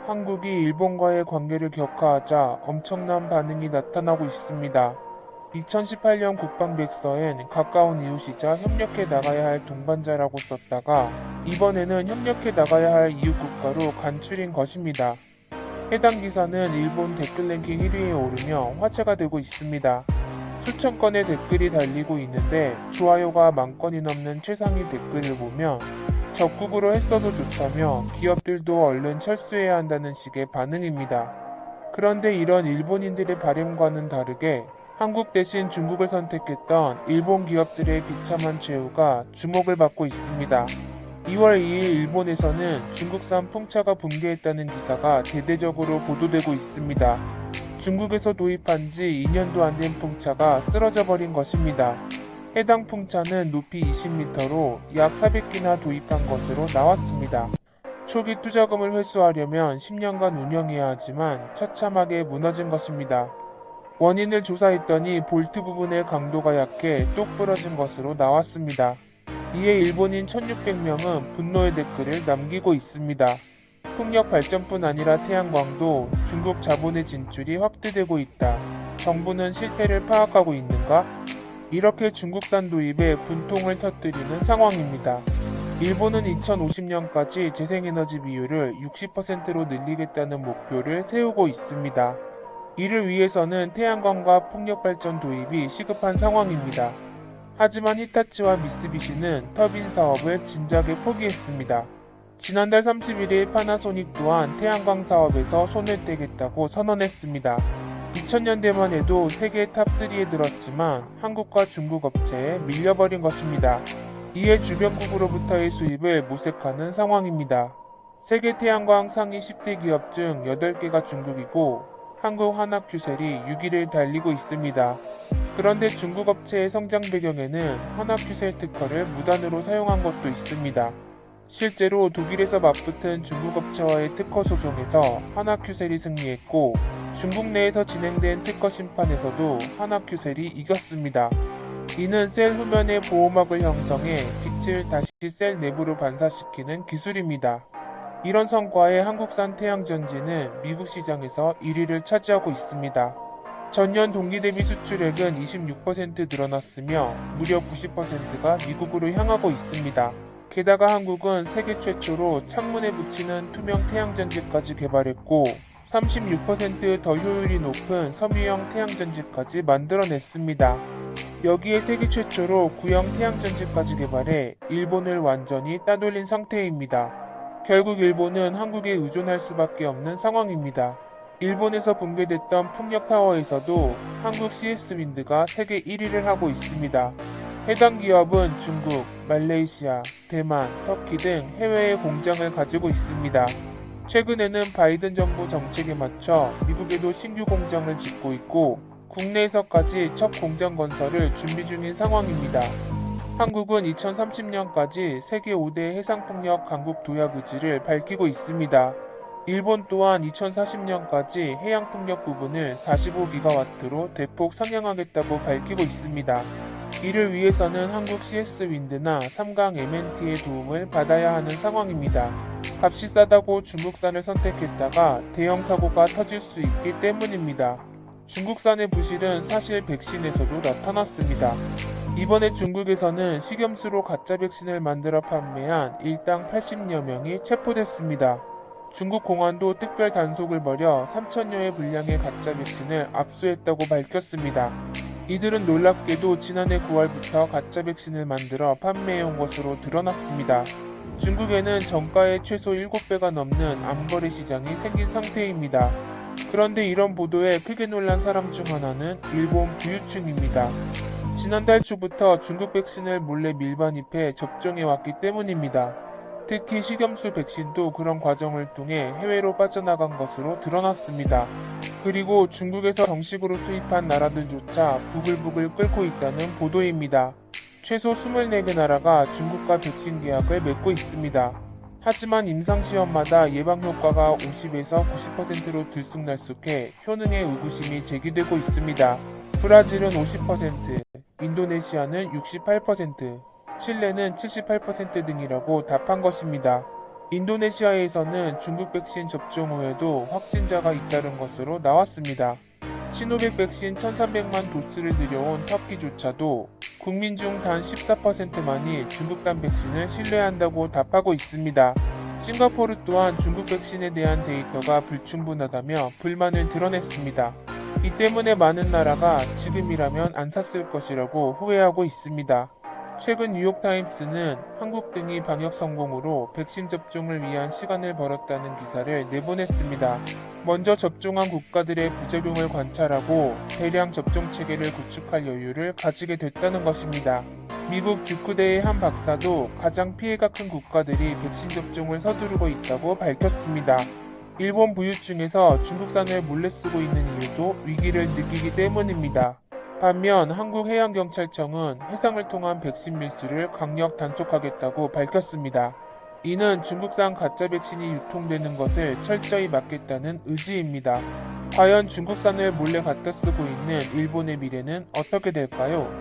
한국이 일본과의 관계를 격화하자 엄청난 반응이 나타나고 있습니다. 2018년 국방백서엔 가까운 이웃이자 협력해 나가야 할 동반자라고 썼다가 이번에는 협력해 나가야 할 이웃국가로 간추린 것입니다. 해당 기사는 일본 댓글 랭킹 1위에 오르며 화제가 되고 있습니다. 수천 건의 댓글이 달리고 있는데 좋아요가 만 건이 넘는 최상위 댓글을 보면 적극으로 했어도 좋다며 기업들도 얼른 철수해야 한다는 식의 반응입니다. 그런데 이런 일본인들의 바램과는 다르게 한국 대신 중국을 선택했던 일본 기업들의 비참한 최후가 주목을 받고 있습니다. 2월 2일 일본에서는 중국산 풍차가 붕괴했다는 기사가 대대적으로 보도되고 있습니다. 중국에서 도입한 지 2년도 안 된 풍차가 쓰러져 버린 것입니다. 해당 풍차는 높이 20m로 약 400기나 도입한 것으로 나왔습니다. 초기 투자금을 회수하려면 10년간 운영해야 하지만 처참하게 무너진 것입니다. 원인을 조사했더니 볼트 부분의 강도가 약해 똑 부러진 것으로 나왔습니다. 이에 일본인 1600명은 분노의 댓글을 남기고 있습니다. 풍력 발전뿐 아니라 태양광도 중국 자본의 진출이 확대되고 있다. 정부는 실태를 파악하고 있는가? 이렇게 중국산 도입에 분통을 터뜨리는 상황입니다. 일본은 2050년까지 재생에너지 비율을 60%로 늘리겠다는 목표를 세우고 있습니다. 이를 위해서는 태양광과 풍력발전 도입이 시급한 상황입니다. 하지만 히타치와 미쓰비시는 터빈 사업을 진작에 포기했습니다. 지난달 31일 파나소닉 또한 태양광 사업에서 손을 떼겠다고 선언했습니다. 2000년대만 해도 세계 탑3에 들었지만 한국과 중국 업체에 밀려버린 것입니다. 이에 주변국으로부터의 수입을 모색하는 상황입니다. 세계 태양광 상위 10대 기업 중 8개가 중국이고 한국 한화큐셀이 6위를 달리고 있습니다. 그런데 중국 업체의 성장 배경에는 한화큐셀 특허를 무단으로 사용한 것도 있습니다. 실제로 독일에서 맞붙은 중국 업체와의 특허 소송에서 한화큐셀이 승리했고 중국 내에서 진행된 특허 심판에서도 한화큐셀이 이겼습니다. 이는 셀 후면의 보호막을 형성해 빛을 다시 셀 내부로 반사시키는 기술입니다. 이런 성과에 한국산 태양전지는 미국 시장에서 1위를 차지하고 있습니다. 전년 동기 대비 수출액은 26% 늘어났으며 무려 90%가 미국으로 향하고 있습니다. 게다가 한국은 세계 최초로 창문에 붙이는 투명 태양전지까지 개발했고 36%더 효율이 높은 섬유형 태양전지까지 만들어냈습니다. 여기에 세계 최초로 구형 태양전지까지 개발해 일본을 완전히 따돌린 상태입니다. 결국 일본은 한국에 의존할 수밖에 없는 상황입니다. 일본에서 붕괴됐던 풍력타워에서도 한국 CS윈드가 세계 1위를 하고 있습니다. 해당 기업은 중국, 말레이시아, 대만, 터키 등 해외에 공장을 가지고 있습니다. 최근에는 바이든 정부 정책에 맞춰 미국에도 신규 공장을 짓고 있고 국내에서까지 첫 공장 건설을 준비 중인 상황입니다. 한국은 2030년까지 세계 5대 해상풍력 강국 도약 의지를 밝히고 있습니다. 일본 또한 2040년까지 해양풍력 부분을 45기가와트로 대폭 상향하겠다고 밝히고 있습니다. 이를 위해서는 한국 CS윈드나 삼강 MNT의 도움을 받아야 하는 상황입니다. 값이 싸다고 중국산을 선택했다가 대형 사고가 터질 수 있기 때문입니다. 중국산의 부실은 사실 백신에서도 나타났습니다. 이번에 중국에서는 식염수로 가짜 백신을 만들어 판매한 일당 80여 명이 체포됐습니다. 중국 공안도 특별 단속을 벌여 3천여의 분량의 가짜 백신을 압수했다고 밝혔습니다. 이들은 놀랍게도 지난해 9월부터 가짜 백신을 만들어 판매해온 것으로 드러났습니다. 중국에는 정가의 최소 7배가 넘는 암거래 시장이 생긴 상태입니다. 그런데 이런 보도에 크게 놀란 사람 중 하나는 일본 부유층입니다. 지난달 초부터 중국 백신을 몰래 밀반입해 접종해왔기 때문입니다. 특히 식염수 백신도 그런 과정을 통해 해외로 빠져나간 것으로 드러났습니다. 그리고 중국에서 정식으로 수입한 나라들조차 부글부글 끓고 있다는 보도입니다. 최소 24개 나라가 중국과 백신 계약을 맺고 있습니다. 하지만 임상시험마다 예방효과가 50에서 90%로 들쑥날쑥해 효능의 의구심이 제기되고 있습니다. 브라질은 50%, 인도네시아는 68%, 칠레는 78% 등이라고 답한 것입니다. 인도네시아에서는 중국 백신 접종 후에도 확진자가 잇따른 것으로 나왔습니다. 시노백 백신 1300만 도스를 들여온 터키조차도 국민 중 단 14%만이 중국산 백신을 신뢰한다고 답하고 있습니다. 싱가포르 또한 중국 백신에 대한 데이터가 불충분하다며 불만을 드러냈습니다. 이 때문에 많은 나라가 지금이라면 안 샀을 것이라고 후회하고 있습니다. 최근 뉴욕타임스는 한국 등이 방역 성공으로 백신 접종을 위한 시간을 벌었다는 기사를 내보냈습니다. 먼저 접종한 국가들의 부작용을 관찰하고 대량 접종 체계를 구축할 여유를 가지게 됐다는 것입니다. 미국 듀크대의 한 박사도 가장 피해가 큰 국가들이 백신 접종을 서두르고 있다고 밝혔습니다. 일본 부유층에서 중국산을 몰래 쓰고 있는 이유도 위기를 느끼기 때문입니다. 반면 한국해양경찰청은 해상을 통한 백신 밀수를 강력 단속하겠다고 밝혔습니다. 이는 중국산 가짜 백신이 유통되는 것을 철저히 막겠다는 의지입니다. 과연 중국산을 몰래 갖다 쓰고 있는 일본의 미래는 어떻게 될까요?